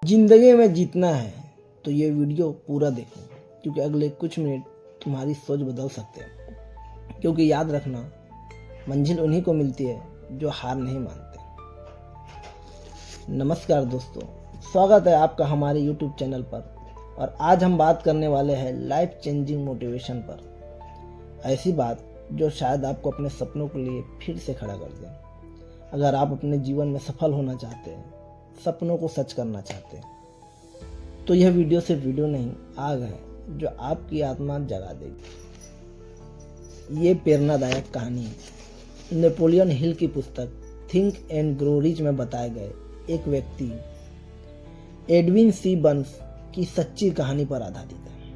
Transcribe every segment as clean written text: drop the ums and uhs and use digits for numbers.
जिंदगी में जीतना है तो ये वीडियो पूरा देखो, क्योंकि अगले कुछ मिनट तुम्हारी सोच बदल सकते हैं। क्योंकि याद रखना, मंजिल उन्हीं को मिलती है जो हार नहीं मानते। नमस्कार दोस्तों, स्वागत है आपका हमारे YouTube चैनल पर। और आज हम बात करने वाले हैं लाइफ चेंजिंग मोटिवेशन पर। ऐसी बात जो शायद आपको अपने सपनों के लिए फिर से खड़ा कर दे। अगर आप अपने जीवन में सफल होना चाहते हैं, सपनों को सच करना चाहते हैं, तो यह वीडियो सिर्फ वीडियो नहीं, आग है जो आपकी आत्मा जगा देगी। ये प्रेरणादायक कहानी नेपोलियन हिल की पुस्तक थिंक एंड ग्रो रिच में बताए गए एक व्यक्ति एडविन सी बर्न्स की सच्ची कहानी पर आधारित है।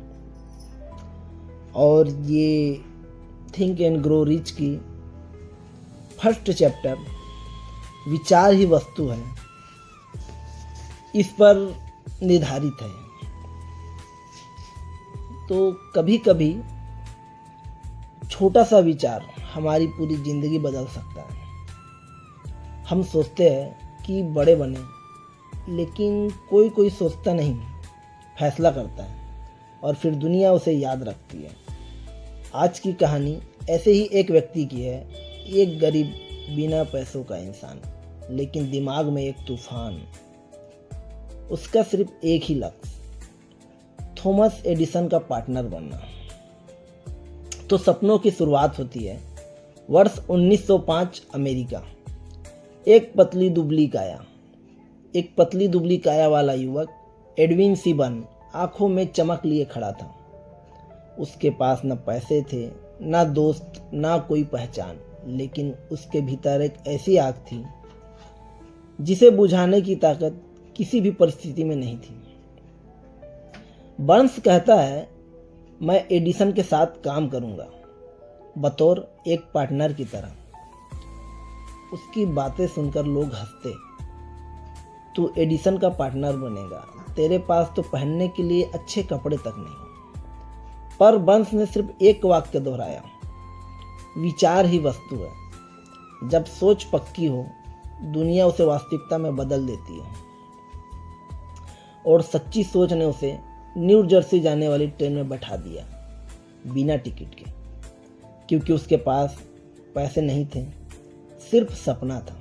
और ये थिंक एंड ग्रो रिच की फर्स्ट चैप्टर विचार ही वस्तु है, इस पर निर्धारित है। तो कभी कभी छोटा सा विचार हमारी पूरी जिंदगी बदल सकता है। हम सोचते हैं कि बड़े बने, लेकिन कोई सोचता नहीं, फैसला करता है और फिर दुनिया उसे याद रखती है। आज की कहानी ऐसे ही एक व्यक्ति की है। एक गरीब बिना पैसों का इंसान, लेकिन दिमाग में एक तूफान। उसका सिर्फ एक ही लक्ष्य, थॉमस एडिसन का पार्टनर बनना। तो सपनों की शुरुआत होती है वर्ष 1905 अमेरिका। एक पतली दुबली काया वाला युवक एडविन सी बर्न आंखों में चमक लिए खड़ा था। उसके पास न पैसे थे, ना दोस्त, ना कोई पहचान, लेकिन उसके भीतर एक ऐसी आग थी जिसे बुझाने की ताकत किसी भी परिस्थिति में नहीं थी। बर्न्स कहता है, मैं एडिसन के साथ काम करूंगा, बतौर एक पार्टनर की तरह। उसकी बातें सुनकर लोग हंसते। तू एडिसन का पार्टनर बनेगा, तेरे पास तो पहनने के लिए अच्छे कपड़े तक नहीं। पर बर्न्स ने सिर्फ एक वाक्य दोहराया, विचार ही वस्तु है। जब सोच पक्की हो, दुनिया उसे वास्तविकता में बदल देती है। और सच्ची सोच ने उसे न्यू जर्सी जाने वाली ट्रेन में बैठा दिया, बिना टिकट के। क्योंकि उसके पास पैसे नहीं थे, सिर्फ सपना था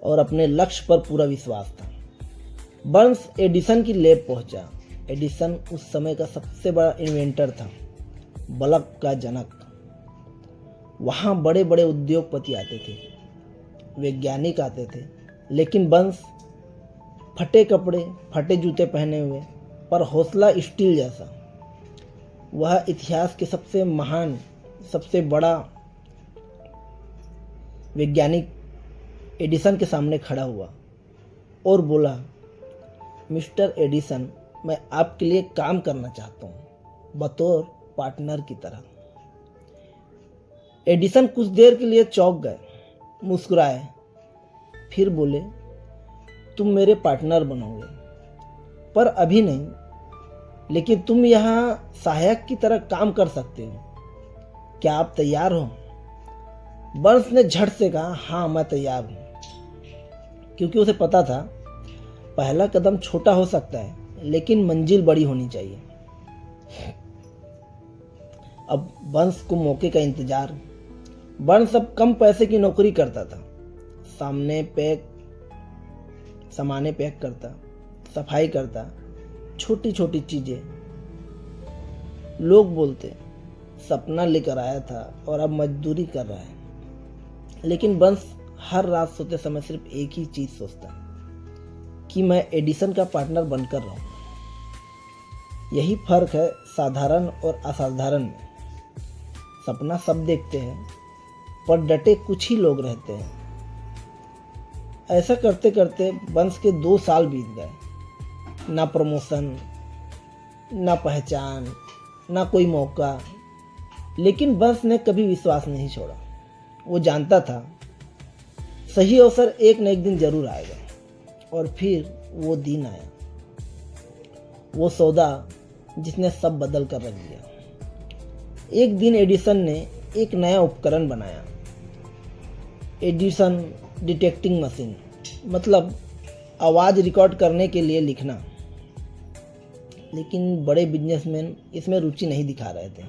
और अपने लक्ष्य पर पूरा विश्वास था। बर्न्स एडिसन की लैब पहुंचा। एडिसन उस समय का सबसे बड़ा इन्वेंटर था, बल्ब का जनक। वहां बड़े बड़े उद्योगपति आते थे, वैज्ञानिक आते थे, लेकिन बर्न्स फटे कपड़े, फटे जूते पहने हुए, पर हौसला स्टील जैसा। वह इतिहास के सबसे महान, सबसे बड़ा वैज्ञानिक एडिसन के सामने खड़ा हुआ और बोला, मिस्टर एडिसन, मैं आपके लिए काम करना चाहता हूँ, बतौर पार्टनर की तरह। एडिसन कुछ देर के लिए चौंक गए, मुस्कुराए, फिर बोले, तुम मेरे पार्टनर बनोगे, पर अभी नहीं, लेकिन तुम यहाँ सहायक की तरह काम कर सकते हो। क्या आप तैयार हो? बर्न्स ने झट से कहा, हाँ मैं तैयार हूँ। क्योंकि उसे पता था पहला कदम छोटा हो सकता है, लेकिन मंजिल बड़ी होनी चाहिए। अब बर्न्स को मौके का इंतजार। बर्न्स अब कम पैसे की नौकरी करता था, सामाने पैक करता, सफाई करता, छोटी छोटी चीजें। लोग बोलते, सपना लेकर आया था और अब मजदूरी कर रहा है। लेकिन बर्न्स हर रात सोते समय सिर्फ एक ही चीज सोचता कि मैं एडिसन का पार्टनर बनकर रहूं। यही फर्क है साधारण और असाधारण में। सपना सब देखते हैं, पर डटे कुछ ही लोग रहते हैं। ऐसा करते करते बर्न्स के 2 साल बीत गए। ना प्रमोशन, ना पहचान, ना कोई मौका, लेकिन बर्न्स ने कभी विश्वास नहीं छोड़ा। वो जानता था सही अवसर एक न एक दिन जरूर आएगा। और फिर वो दिन आया, वो सौदा जिसने सब बदल कर रख दिया। एक दिन एडिसन ने एक नया उपकरण बनाया, एडिसन डिटेक्टिंग मशीन। मतलब आवाज़ रिकॉर्ड करने के लिए लिखना। लेकिन बड़े बिजनेसमैन इसमें रुचि नहीं दिखा रहे थे।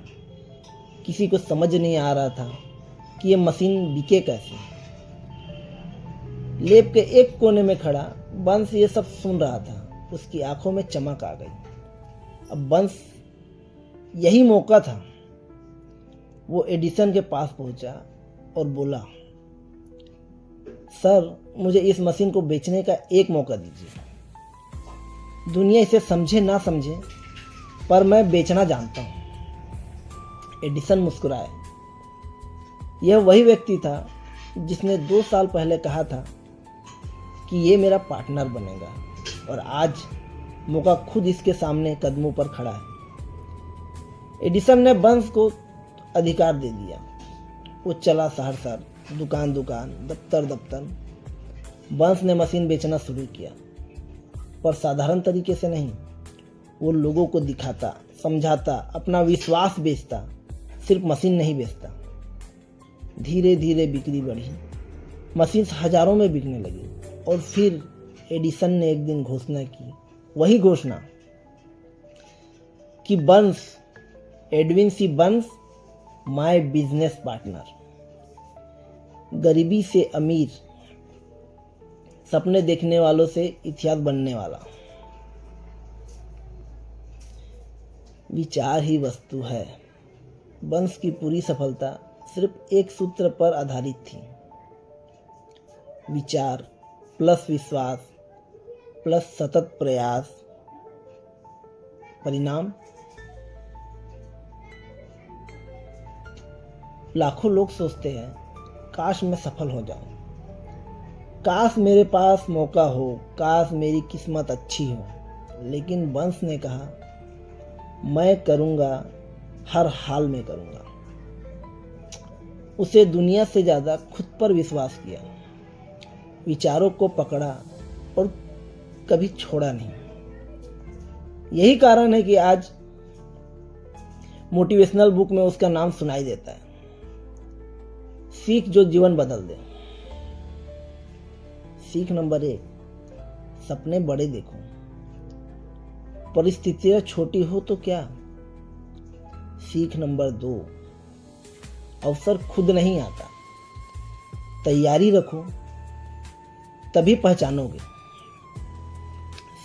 किसी को समझ नहीं आ रहा था कि ये मशीन बिके कैसे। लेब के एक कोने में खड़ा बंस ये सब सुन रहा था। उसकी आंखों में चमक आ गई। अब बंस यही मौका था। वो एडिसन के पास पहुंचा और बोला, सर, मुझे इस मशीन को बेचने का एक मौका दीजिए। दुनिया इसे समझे ना समझे, पर मैं बेचना जानता हूं। एडिसन मुस्कुराए। यह वही व्यक्ति था जिसने 2 साल पहले कहा था कि ये मेरा पार्टनर बनेगा, और आज मौका खुद इसके सामने कदमों पर खड़ा है। एडिसन ने बंस को अधिकार दे दिया। वो चला शहर, दुकान, दफ्तर। बंस ने मशीन बेचना शुरू किया, पर साधारण तरीके से नहीं। वो लोगों को दिखाता, समझाता, अपना विश्वास बेचता, सिर्फ मशीन नहीं बेचता। धीरे धीरे बिक्री बढ़ी। मशीन हजारों में बिकने लगी। और फिर एडिसन ने एक दिन घोषणा की, वही घोषणा कि Barnes, Edwin C Barnes, my business partner. गरीबी से अमीर, सपने देखने वालों से इतिहास बनने वाला। विचार ही वस्तु है। बंस की पूरी सफलता सिर्फ एक सूत्र पर आधारित थी। विचार प्लस विश्वास प्लस सतत प्रयास। परिणाम? लाखों लोग सोचते हैं, काश मैं सफल हो जाऊं, काश मेरे पास मौका हो, काश मेरी किस्मत अच्छी हो। लेकिन बंस ने कहा, मैं करूंगा, हर हाल में करूंगा। उसे दुनिया से ज्यादा खुद पर विश्वास किया, विचारों को पकड़ा और कभी छोड़ा नहीं। यही कारण है कि आज मोटिवेशनल बुक में उसका नाम सुनाई देता है, सीख जो जीवन बदल दे। सीख नंबर 1, सपने बड़े देखो। परिस्थितियां छोटी हो तो क्या। सीख नंबर 2, अवसर खुद नहीं आता, तैयारी रखो, तभी पहचानोगे।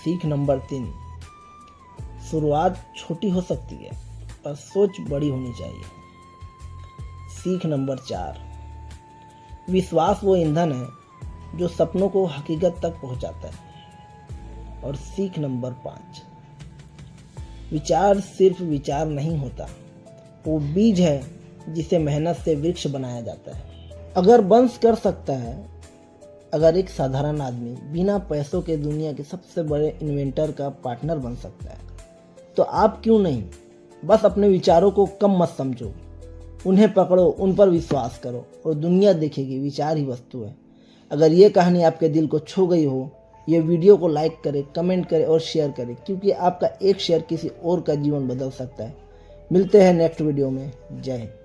सीख नंबर 3, शुरुआत छोटी हो सकती है, पर सोच बड़ी होनी चाहिए। सीख नंबर 4, विश्वास वो ईंधन है जो सपनों को हकीकत तक पहुंचाता है। और सीख नंबर 5, विचार सिर्फ विचार नहीं होता, वो बीज है जिसे मेहनत से वृक्ष बनाया जाता है। अगर बंस कर सकता है, अगर एक साधारण आदमी बिना पैसों के दुनिया के सबसे बड़े इन्वेंटर का पार्टनर बन सकता है, तो आप क्यों नहीं। बस अपने विचारों को कम मत समझो, उन्हें पकड़ो, उन पर विश्वास करो, और दुनिया देखेगी विचार ही वस्तु है। अगर ये कहानी आपके दिल को छू गई हो, ये वीडियो को लाइक करें, कमेंट करें और शेयर करें, क्योंकि आपका एक शेयर किसी और का जीवन बदल सकता है। मिलते हैं नेक्स्ट वीडियो में। जय हिंद।